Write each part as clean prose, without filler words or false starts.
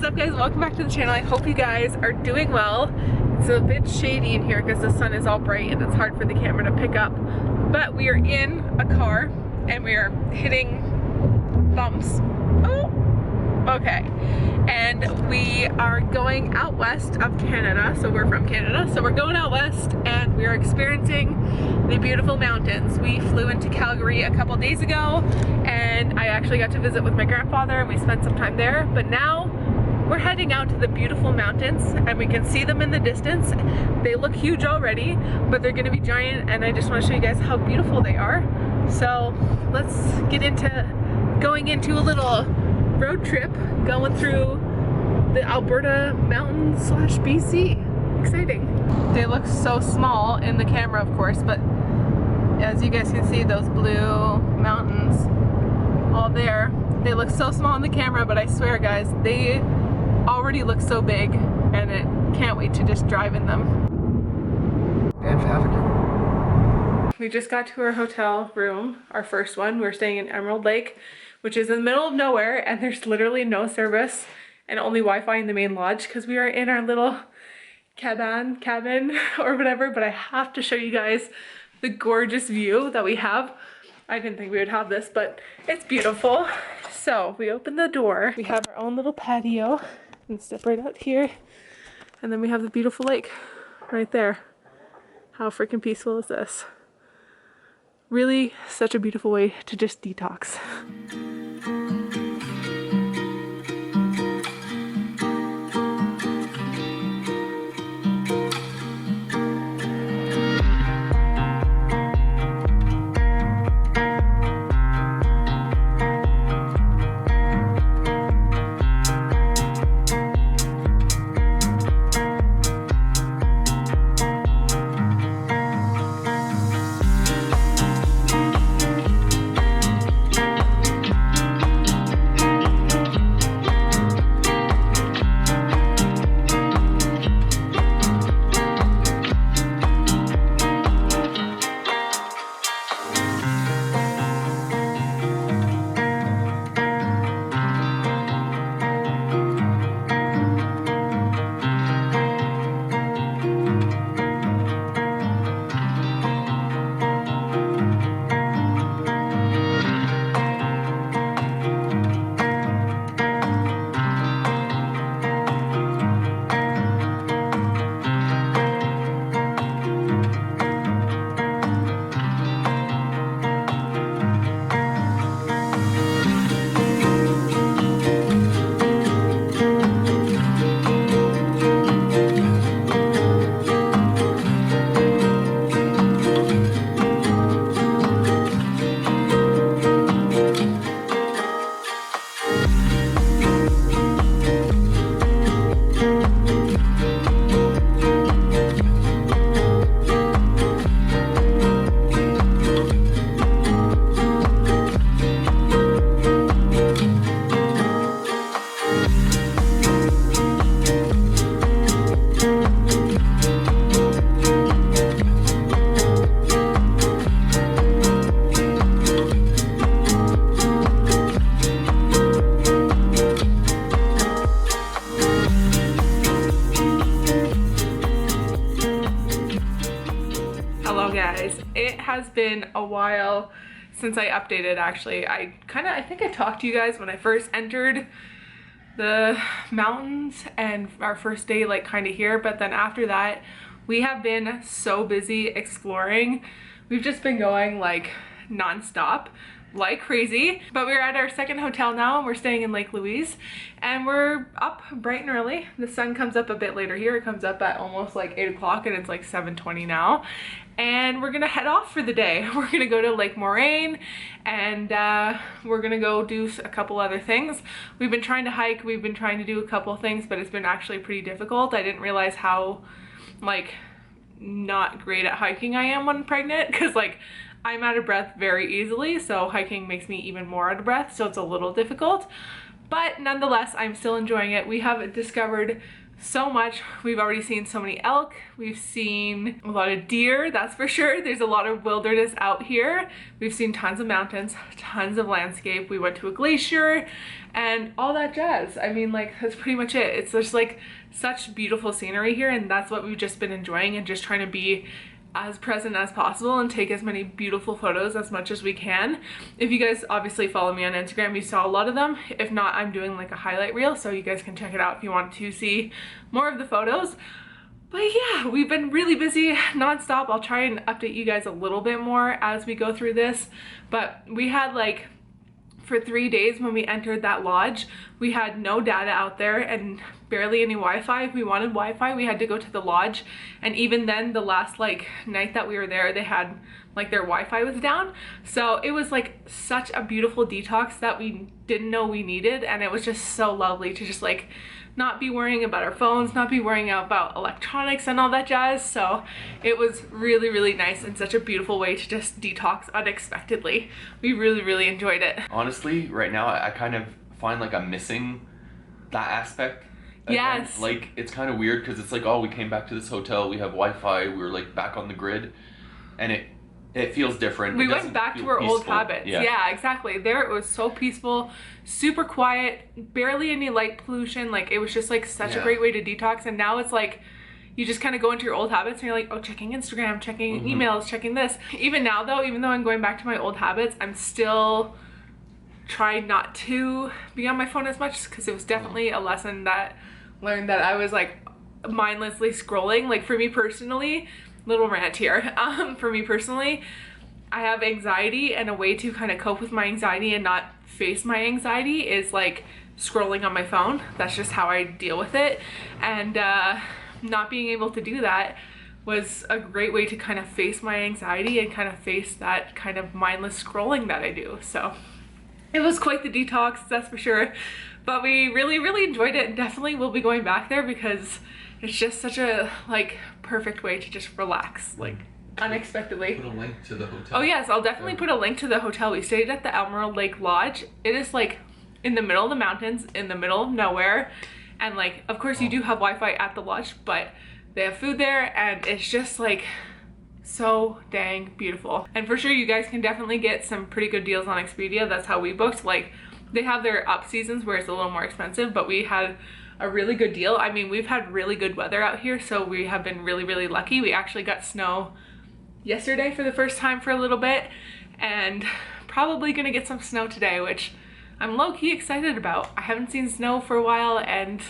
up, guys? Welcome back to the channel. I hope you guys are doing well. It's a bit shady in here because the sun is all bright and it's hard for the camera to pick up, but we are in a car and we are hitting bumps. Oh, okay. And we are going out west of Canada. So we're from Canada, so we're going out west and we are experiencing the beautiful mountains. We flew into Calgary a couple days ago and I actually got to visit with my grandfather and we spent some time there, but now we're heading out to the beautiful mountains and we can see them in the distance. They look huge already, but they're gonna be giant, and I just want to show you guys how beautiful they are. So let's get into going into a little road trip going through the Alberta mountains / BC. Exciting. They look so small in the camera, of course, but as you guys can see, those blue mountains all there, they look so small in the camera, but I swear guys, they already look so big, and it can't wait to just drive in them. And traffic. We just got to our hotel room, our first one. We're staying in Emerald Lake, which is in the middle of nowhere, and there's literally no service and only Wi-Fi in the main lodge because we are in our little cabin or whatever. But I have to show you guys the gorgeous view that we have. I didn't think we would have this, but it's beautiful. So we open the door, we have our own little patio and step right out here, and then we have the beautiful lake right there. How freaking peaceful is this? Really such a beautiful way to just detox. It has been a while since I updated. Actually, I think I talked to you guys when I first entered the mountains and our first day like kind of here, but then after that we have been so busy exploring. We've just been going like non-stop like crazy. But we're at our second hotel now and we're staying in Lake Louise, and we're up bright and early. The sun comes up a bit later here. It comes up at almost like 8 o'clock and it's like 7:20 now, and we're gonna head off for the day. We're gonna go to Lake Maureen and we're gonna go do a couple other things. We've been trying to hike, we've been trying to do a couple things, but it's been actually pretty difficult. I didn't realize how like not great at hiking I am when pregnant, because like I'm out of breath very easily, so hiking makes me even more out of breath, so it's a little difficult. But nonetheless, I'm still enjoying it. We have discovered so much. We've already seen so many elk, we've seen a lot of deer, that's for sure. There's a lot of wilderness out here. We've seen tons of mountains, tons of landscape. We went to a glacier and all that jazz. I mean, like, that's pretty much it. It's just like such beautiful scenery here, and that's what we've just been enjoying, and just trying to be as present as possible and take as many beautiful photos as much as we can. If you guys obviously follow me on Instagram, you saw a lot of them. If not, I'm doing like a highlight reel, so you guys can check it out if you want to see more of the photos. But yeah, we've been really busy nonstop. I'll try and update you guys a little bit more as we go through this, but we had like, for 3 days when we entered that lodge, we had no data out there and barely any Wi-Fi. If we wanted Wi-Fi, we had to go to the lodge, and even then, the last like night that we were there, they had like their Wi-Fi was down. So it was like such a beautiful detox that we didn't know we needed, and it was just so lovely to just like not be worrying about our phones, not be worrying about electronics and all that jazz. So it was really, really nice, and such a beautiful way to just detox unexpectedly. We really, really enjoyed it. Honestly, right now, I kind of find like I'm missing that aspect. Again. Yes. Like, it's kind of weird because it's like, oh, we came back to this hotel, we have Wi-Fi, we were like back on the grid, and it feels different. We went back to our old habits. Yeah, exactly. There it was so peaceful, super quiet, barely any light pollution. Like, it was just like such a great way to detox. And now it's like, you just kind of go into your old habits and you're like, oh, checking Instagram, checking emails, checking this. Even now though, even though I'm going back to my old habits, I'm still trying not to be on my phone as much, because it was definitely a lesson that learned that I was like mindlessly scrolling. Like, for me personally, little rant here, for me personally, I have anxiety, and a way to kind of cope with my anxiety and not face my anxiety is like scrolling on my phone. That's just how I deal with it, and not being able to do that was a great way to kind of face my anxiety and kind of face that kind of mindless scrolling that I do. So it was quite the detox, that's for sure. But we really, really enjoyed it, and definitely will be going back there because it's just such a like perfect way to just relax, like unexpectedly. Put a link to the hotel. Oh yes, I'll definitely put a link to the hotel. We stayed at the Emerald Lake Lodge. It is like in the middle of the mountains, in the middle of nowhere. And like, of course you do have Wi-Fi at the lodge, but they have food there, and it's just like so dang beautiful. And for sure you guys can definitely get some pretty good deals on Expedia. That's how we booked. Like, they have their up seasons where it's a little more expensive, but we had a really good deal. I mean, we've had really good weather out here, so we have been really, really lucky. We actually got snow yesterday for the first time for a little bit, and probably gonna get some snow today, which I'm low-key excited about. I haven't seen snow for a while, and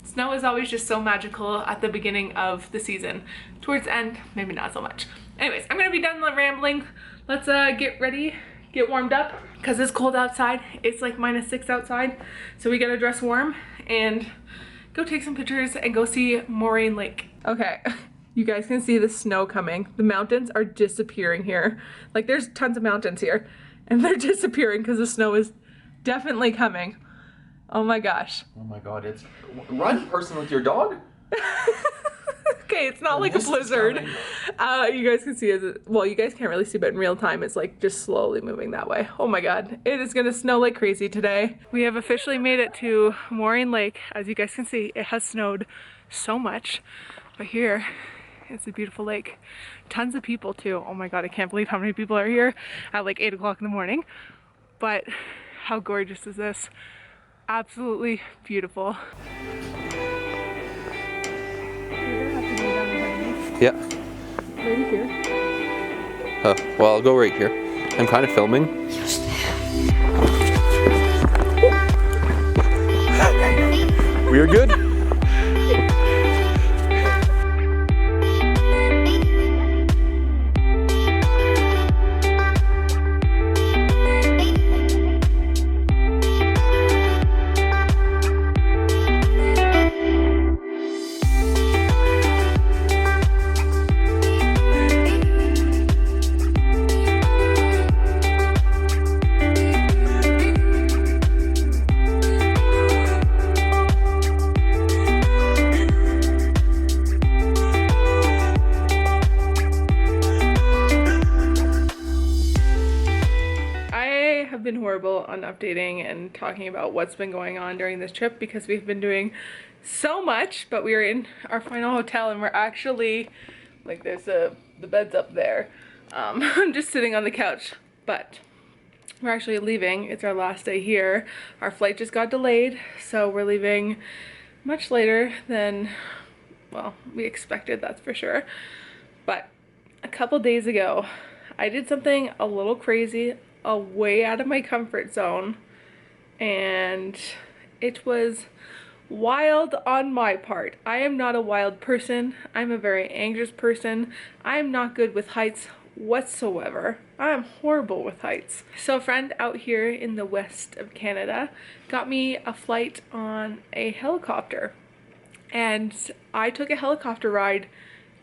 snow is always just so magical at the beginning of the season. Towards the end, maybe not so much. Anyways, I'm gonna be done rambling. Let's get ready, get warmed up, because it's cold outside. It's like -6 outside, so we gotta dress warm and go take some pictures and go see Maureen Lake. Okay, you guys can see the snow coming. The mountains are disappearing here. Like, there's tons of mountains here, and they're disappearing because the snow is definitely coming. Oh my gosh. Oh my god, it's... Run, person with your dog? Okay, it's not like a blizzard. You guys can see it. Well, you guys can't really see, but in real time, it's like just slowly moving that way. Oh my god, it is gonna snow like crazy today. We have officially made it to Maureen Lake. As you guys can see, it has snowed so much, but here it's a beautiful lake. Tons of people too. Oh my god, I can't believe how many people are here at like 8 o'clock in the morning. But how gorgeous is this? Absolutely beautiful. Yeah. Right here. Well, I'll go right here. I'm kind of filming. We are good. have been horrible on updating and talking about what's been going on during this trip because we've been doing so much, but we are in our final hotel and we're actually, like, there's the bed's up there. I'm just sitting on the couch, but we're actually leaving. It's our last day here. Our flight just got delayed, so we're leaving much later than, well, we expected, that's for sure. But a couple days ago, I did something a little crazy, way out of my comfort zone, and it was wild on my part. I am not a wild person. I'm a very anxious person. I'm not good with heights whatsoever. I'm horrible with heights. So a friend out here in the west of Canada got me a flight on a helicopter, and I took a helicopter ride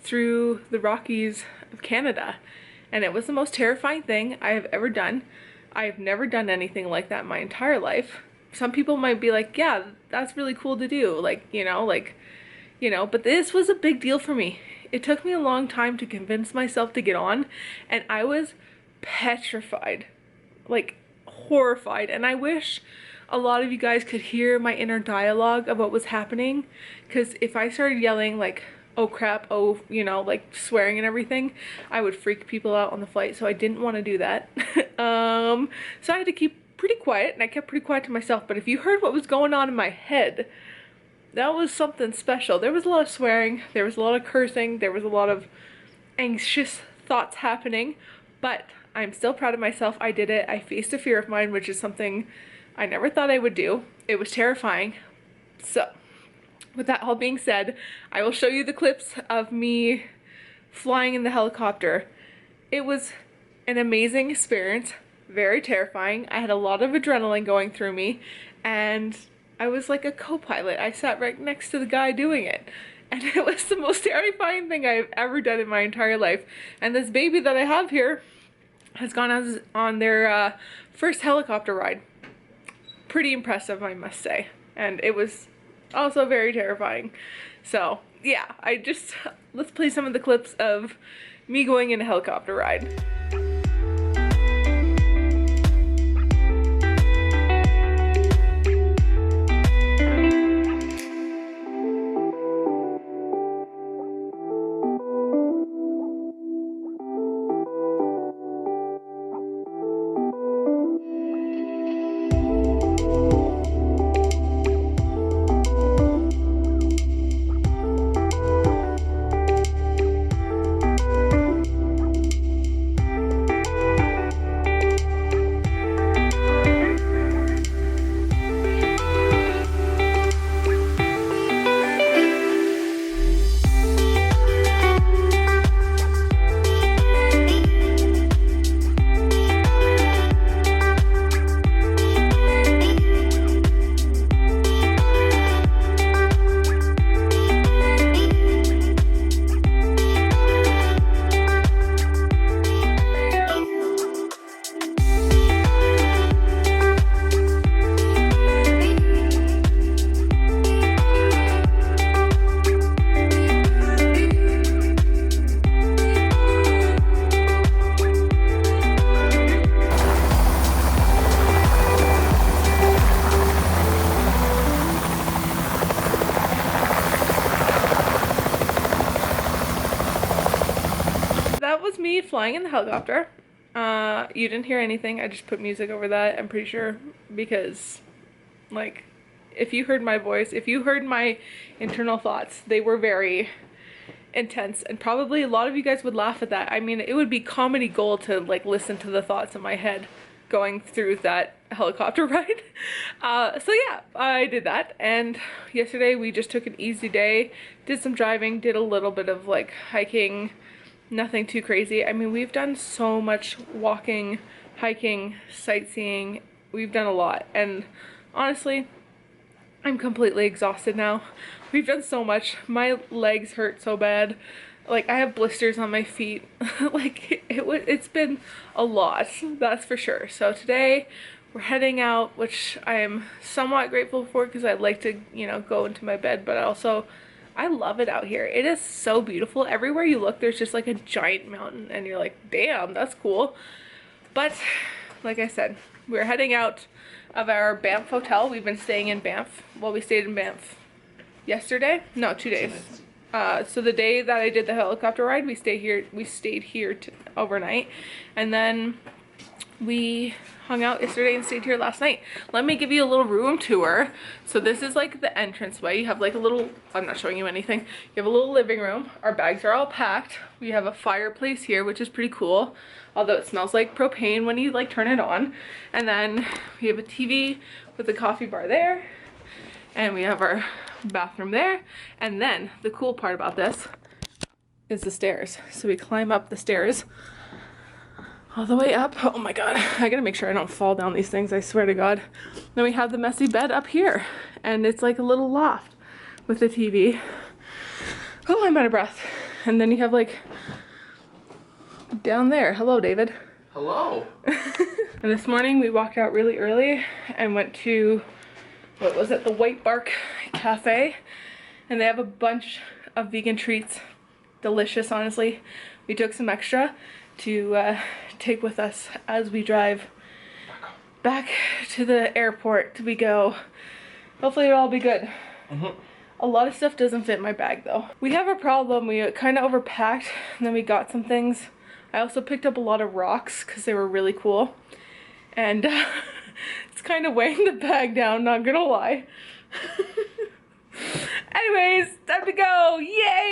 through the Rockies of Canada, and it was the most terrifying thing I have ever done. I have never done anything like that in my entire life. Some people might be like, yeah, that's really cool to do, but this was a big deal for me. It took me a long time to convince myself to get on, and I was petrified, like horrified. And I wish a lot of you guys could hear my inner dialogue of what was happening, because if I started yelling like, oh crap, oh, like swearing and everything, I would freak people out on the flight, so I didn't want to do that. So I had to keep pretty quiet, and I kept pretty quiet to myself. But if you heard what was going on in my head, that was something special. There was a lot of swearing, there was a lot of cursing, there was a lot of anxious thoughts happening, but I'm still proud of myself. I did it. I faced a fear of mine, which is something I never thought I would do. It was terrifying. So with that all being said, I will show you the clips of me flying in the helicopter. It was an amazing experience, very terrifying. I had a lot of adrenaline going through me, and I was like a co-pilot. I sat right next to the guy doing it, and it was the most terrifying thing I've ever done in my entire life. And this baby that I have here has gone on their first helicopter ride. Pretty impressive, I must say, and it was also very terrifying. So yeah, let's play some of the clips of me going in a helicopter ride. Was me flying in the helicopter. You didn't hear anything. I just put music over that, I'm pretty sure, because like if you heard my voice, if you heard my internal thoughts, they were very intense, and probably a lot of you guys would laugh at that. I mean, it would be comedy gold to like listen to the thoughts in my head going through that helicopter ride. So yeah, I did that, and yesterday we just took an easy day, did some driving, did a little bit of like hiking. Nothing too crazy. I mean, we've done so much walking, hiking, sightseeing. We've done a lot, and honestly, I'm completely exhausted now. We've done so much. My legs hurt so bad. Like, I have blisters on my feet. Like, it's been a lot, that's for sure. So today we're heading out, which I am somewhat grateful for, because I'd like to, go into my bed, but also I love it out here. It is so beautiful. Everywhere you look, there's just like a giant mountain, and you're like, damn, that's cool. But like I said, we're heading out of our Banff hotel. We've been staying in Banff. Well, we stayed in Banff yesterday. No, 2 days. So the day that I did the helicopter ride, we stayed here overnight, and then we hung out yesterday and stayed here last night. Let me give you a little room tour. So this is like the entranceway. You have like a little, I'm not showing you anything. You have a little living room. Our bags are all packed. We have a fireplace here, which is pretty cool. Although it smells like propane when you like turn it on. And then we have a TV with a coffee bar there. And we have our bathroom there. And then the cool part about this is the stairs. So we climb up the stairs all the way up. Oh my god, I gotta make sure I don't fall down these things, I swear to god. Then we have the messy bed up here, and it's like a little loft with a TV. Oh, I'm out of breath. And then you have like down there, hello David. Hello. And this morning we walked out really early and went to, what was it, the White Bark Cafe, and they have a bunch of vegan treats. Delicious, honestly. We took some extra to take with us as we drive back to the airport. We go. Hopefully it'll all be good. A lot of stuff doesn't fit in my bag though. We have a problem. We kind of overpacked, and then we got some things. I also picked up a lot of rocks because they were really cool, and it's kind of weighing the bag down, not gonna lie. Anyways, time to go. Yay!